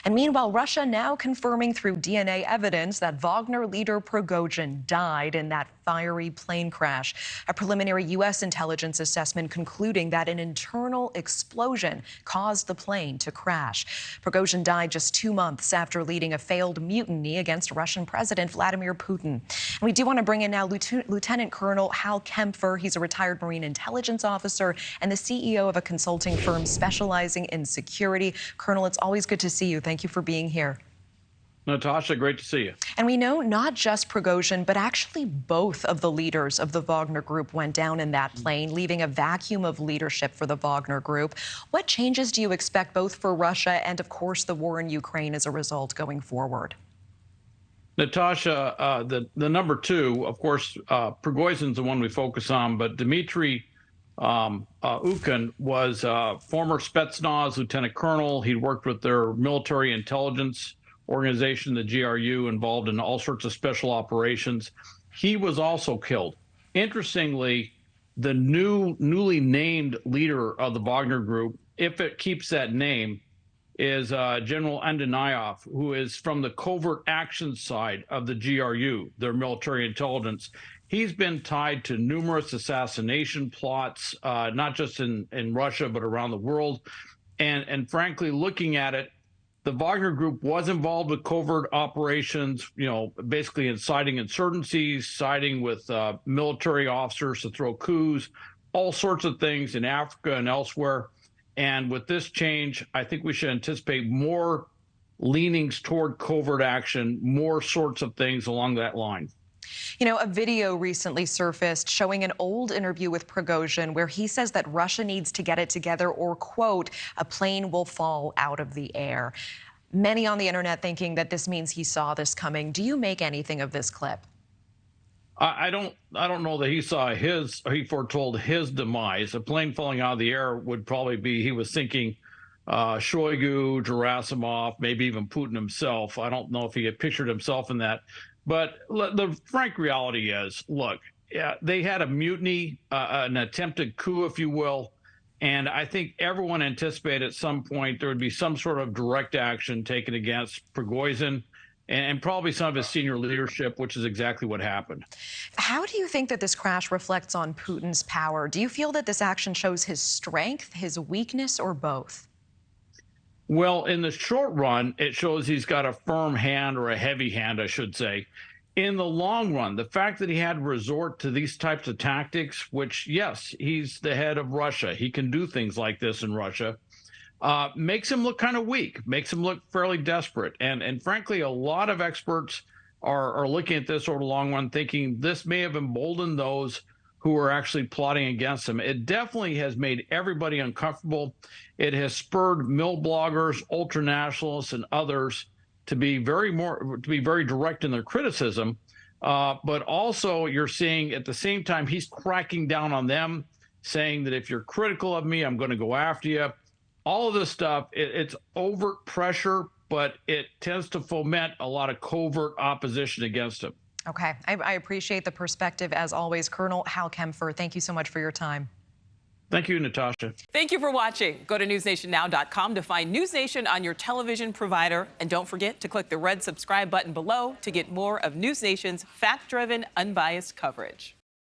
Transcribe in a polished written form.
And meanwhile, Russia now confirming through DNA evidence that Wagner leader Prigozhin died in that fiery plane crash. A preliminary U.S. intelligence assessment concluding that an internal explosion caused the plane to crash. Prigozhin died just 2 months after leading a failed mutiny against Russian President Vladimir Putin. And we do want to bring in now Lieutenant Colonel Hal Kempfer. He's a retired Marine intelligence officer and the CEO of a consulting firm specializing in security. Colonel, it's always good to see you. Thank you for being here. Natasha, great to see you. And we know not just Prigozhin, but actually both of the leaders of the Wagner Group went down in that plane, leaving a vacuum of leadership for the Wagner Group. What changes do you expect both for Russia and, of course, the war in Ukraine as a result going forward? Natasha, the number two, of course, Prigozhin's the one we focus on, but Dmitry Ukhin was former Spetsnaz lieutenant colonel. He worked with their military intelligence organization, the GRU, involved in all sorts of special operations. He was also killed. Interestingly, the newly named leader of the Wagner Group, if it keeps that name, is General Andanayev, who is from the covert action side of the GRU, their military intelligence. He's been tied to numerous assassination plots, not just in Russia, but around the world. And frankly, looking at it, the Wagner Group was involved with covert operations, basically inciting insurgencies, siding with military officers to throw coups, all sorts of things in Africa and elsewhere. And with this change, I think we should anticipate more leanings toward covert action, more sorts of things along that line. A video recently surfaced showing an old interview with Prigozhin where he says that Russia needs to get it together or, quote, a plane will fall out of the air. Many on the internet thinking that this means he saw this coming. Do you make anything of this clip? I don't know that he foretold his demise. A plane falling out of the air would probably be, he was thinking Shoigu, Gerasimov, maybe even Putin himself. I don't know if he had pictured himself in that. But the frank reality is, look, they had a mutiny, an attempted coup, if you will. And I think everyone anticipated at some point there would be some sort of direct action taken against Prigozhin and probably some of his senior leadership, which is exactly what happened. How do you think that this crash reflects on Putin's power? Do you feel that this action shows his strength, his weakness, or both? Well, in the short run, it shows he's got a firm hand, or a heavy hand, I should say. In the long run, the fact that he had to resort to these types of tactics, which, yes, he's the head of Russia, he can do things like this in Russia, makes him look kind of weak, makes him look fairly desperate. And frankly, a lot of experts are looking at this over the long run, thinking this may have emboldened those who are actually plotting against him. It definitely has made everybody uncomfortable. It has spurred mill bloggers, ultranationalists, and others to be very direct in their criticism. But also, you're seeing at the same time he's cracking down on them, saying that if you're critical of me, I'm going to go after you. All of this stuff, it's overt pressure, but it tends to foment a lot of covert opposition against him. Okay, I appreciate the perspective as always. Colonel Hal Kempfer, thank you so much for your time. Thank you, Natasha. Thank you for watching. Go to newsnationnow.com to find News Nation on your television provider. And don't forget to click the red subscribe button below to get more of News Nation's fact-driven, unbiased coverage.